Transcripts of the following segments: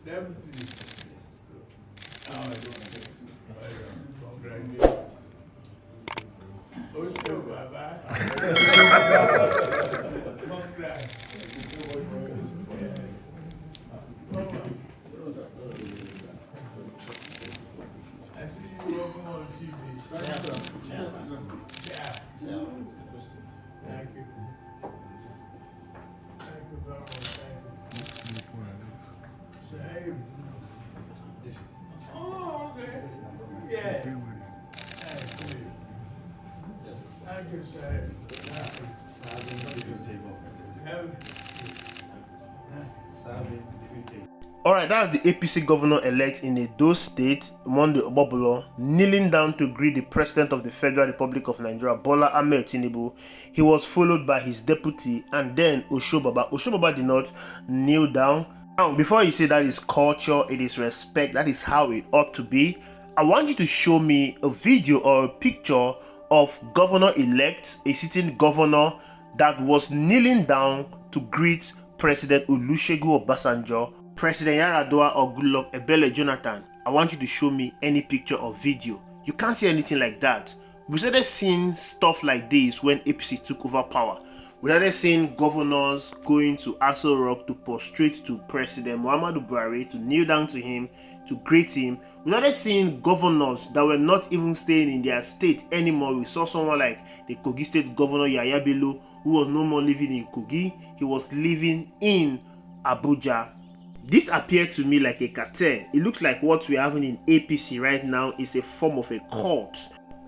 Deputy. I see you working on TV. Yeah. Thank you. Thank you very much. Thank you. Oh, okay. Yeah. Thank you, sir. Alright, that's the APC governor-elect in Edo State, Monday Obobolo, kneeling down to greet the President of the Federal Republic of Nigeria, Bola Ahmed Tinubu. He was followed by his deputy and then Oshobaba. Oshobaba did not kneel down. Now, before you say that is culture, it is respect, that is how it ought to be, I want you to show me a video or a picture of governor-elect, a sitting governor that was kneeling down to greet President Olusegun Obasanjo, President Yaradua or Goodluck Ebele Jonathan. I want you to show me any picture or video. You can't see anything like that. We started seeing stuff like this when APC took over power. We started seeing governors going to Aso Rock to prostrate to President Muhammadu Buhari, to kneel down to him, to greet him. We started seeing governors that were not even staying in their state anymore. We saw someone like the Kogi State Governor Yaya Bello, who was no more living in Kogi. He was living in Abuja. This appeared to me like a cartel. It looks like what we're having in APC right now is a form of a cult.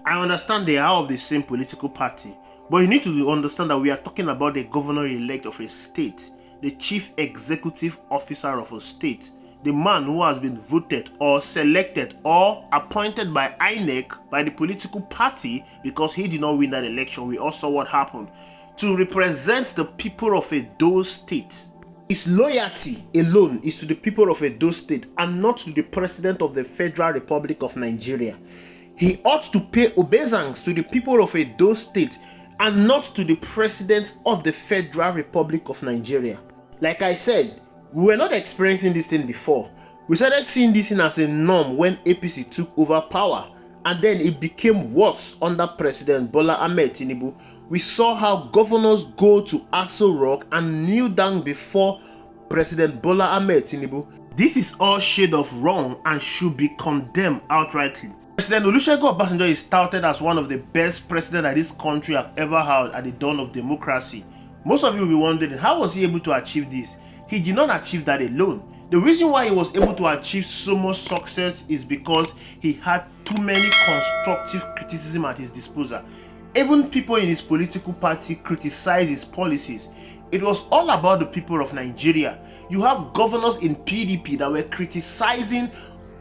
I understand they are of the same political party, but you need to understand that we are talking about the governor-elect of a state, the chief executive officer of a state, the man who has been voted or selected or appointed by INEC, by the political party, because he did not win that election. We all saw what happened, to represent the people of Edo State. His loyalty alone is to the people of Edo State and not to the President of the Federal Republic of Nigeria. He ought to pay obeisance to the people of Edo State and not to the President of the Federal Republic of Nigeria. Like I said, we were not experiencing this thing before. We started seeing this thing as a norm when APC took over power, and then it became worse under President Bola Ahmed Tinubu. We saw how governors go to Aso Rock and kneel down before President Bola Ahmed Tinubu. This is all shade of wrong and should be condemned outrightly. President Olusegun Obasanjo is touted as one of the best presidents that this country have ever had at the dawn of democracy. Most of you will be wondering, how was he able to achieve this? He did not achieve that alone. The reason why he was able to achieve so much success is because he had too many constructive criticism at his disposal. Even people in his political party criticized his policies. It was all about the people of Nigeria. You have governors in PDP that were criticizing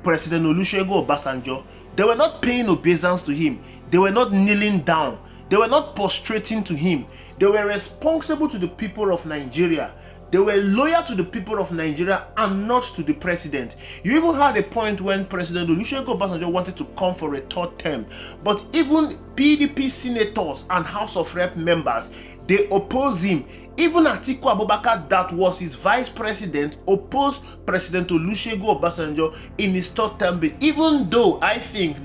President Olusegun Obasanjo. They were not paying obeisance to him. They were not kneeling down. They were not prostrating to him. They were responsible to the people of Nigeria. They were loyal to the people of Nigeria and not to the president. You even had a point when President Olusegun Obasanjo wanted to come for a third term. But even PDP senators and House of Rep members, they opposed him. Even Atiku Abubakar, that was his vice president, opposed President Olusegun Obasanjo in his third term bid. Even though I think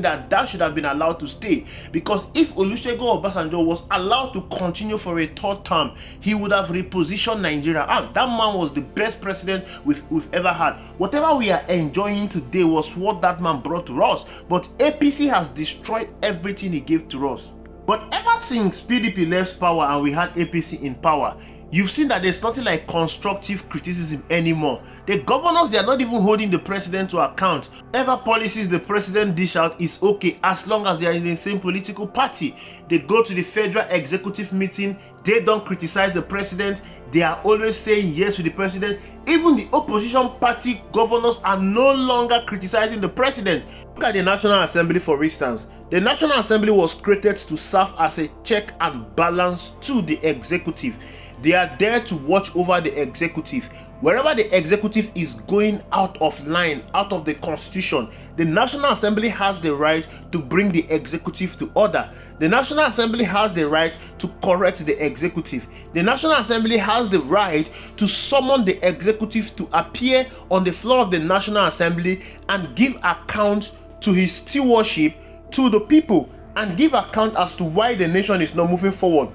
that should have been allowed to stay, because if Olusegun Obasanjo was allowed to continue for a third term, he would have repositioned Nigeria. That man was the best president we've ever had. Whatever we are enjoying today was what that man brought to us. But APC has destroyed everything he gave to us. But ever since PDP left power and we had APC in power, you've seen that there's nothing like constructive criticism anymore. The governors, they are not even holding the president to account. Whatever policies the president dish out is okay as long as they are in the same political party. They go to the federal executive meeting, they don't criticize the president, they are always saying yes to the president. Even the opposition party governors are no longer criticizing the president. Look at the National Assembly, for instance. The National Assembly was created to serve as a check and balance to the executive. They are there to watch over the executive. Wherever the executive is going out of line, out of the constitution, the National Assembly has the right to bring the executive to order. The National Assembly has the right to correct the executive. The National Assembly has the right to summon the executive to appear on the floor of the National Assembly and give account to his stewardship to the people, and give account as to why the nation is not moving forward,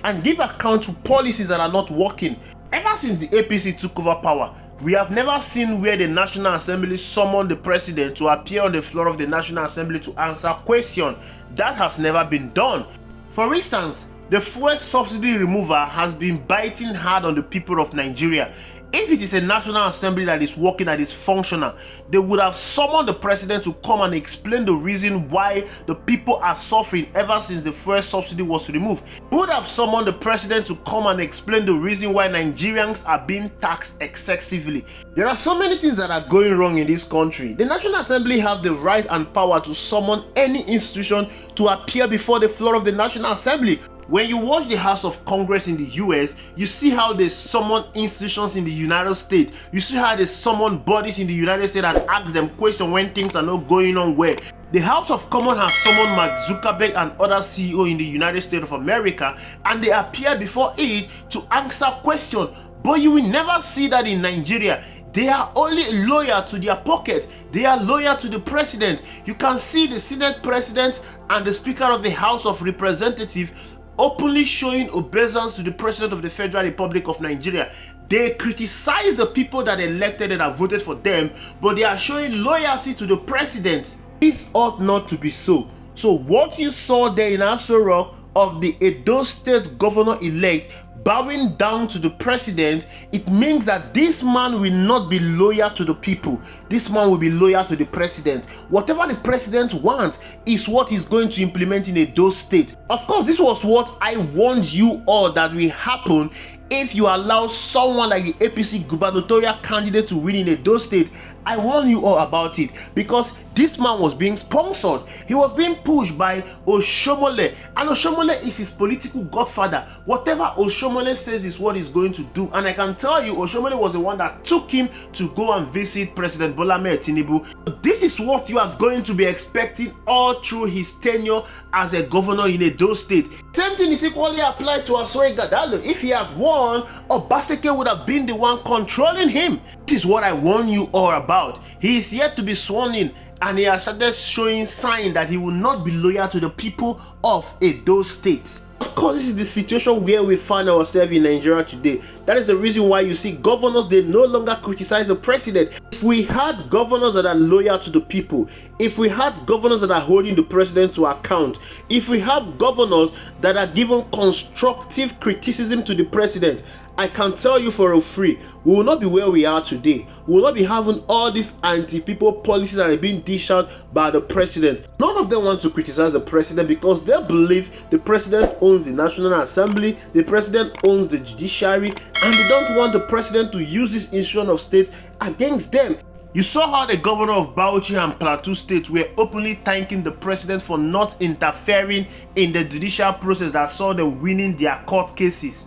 and give account to policies that are not working. Ever since the APC took over power, we have never seen where the National Assembly summoned the president to appear on the floor of the National Assembly to answer questions. That has never been done. For instance, the fuel subsidy removal has been biting hard on the people of Nigeria. If it is a National Assembly that is working, that is functional, they would have summoned the president to come and explain the reason why the people are suffering ever since the fuel subsidy was removed. They would have summoned the president to come and explain the reason why Nigerians are being taxed excessively. There are so many things that are going wrong in this country. The National Assembly have the right and power to summon any institution to appear before the floor of the National Assembly. When you watch the House of Congress in the US, you see how they summon institutions in the United States. You see how they summon bodies in the United States and ask them questions when things are not going on well. The House of Commons has summoned Mark Zuckerberg and other CEOs in the United States of America, and they appear before it to answer questions. But you will never see that in Nigeria. They are only loyal to their pocket. They are loyal to the president. You can see the Senate President and the Speaker of the House of Representatives openly showing obeisance to the President of the Federal Republic of Nigeria. They criticize the people that elected and have voted for them, but they are showing loyalty to the president. This ought not to be so. So what you saw there in Aso Rock of the Edo State governor-elect bowing down to the president, it means that this man will not be loyal to the people. This man will be loyal to the president. Whatever the president wants is what he's going to implement in Edo State. Of course, this was what I warned you all that will happen if you allow someone like the APC gubernatorial candidate to win in Edo State. I warn you all about it, because this man was being sponsored. He was being pushed by Oshomole, and Oshomole is his political godfather. Whatever Oshomole says is what he's going to do. And I can tell you, Oshomole was the one that took him to go and visit President Bola Ahmed Tinubu. This is what you are going to be expecting all through his tenure as a governor in Edo State. Same thing is equally applied to Asoe Gadalo. If he had won, Obaseke would have been the one controlling him. This is what I warn you all about. He is yet to be sworn in, and he has started showing signs that he will not be loyal to the people of Edo State. Of course, this is the situation where we find ourselves in Nigeria today. That is the reason why you see governors, they no longer criticize the president. If we had governors that are loyal to the people, if we had governors that are holding the president to account, if we have governors that are giving constructive criticism to the president, I can tell you for a free, we will not be where we are today. We will not be having all these anti-people policies that are being dished out by the president. None of them want to criticize the president because they believe the president owns the National Assembly, the president owns the judiciary, and they don't want the president to use this institution of state against them. You saw how the governor of Bauchi and Plateau State were openly thanking the president for not interfering in the judicial process that saw them winning their court cases.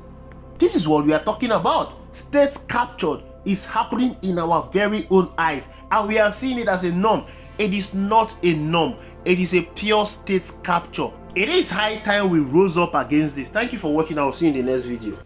This is what we are talking about. States captured is happening in our very own eyes, and we are seeing it as a norm. It is not a norm. It is a pure state capture. It is high time we rose up against this. Thank you for watching. I will see you in the next video.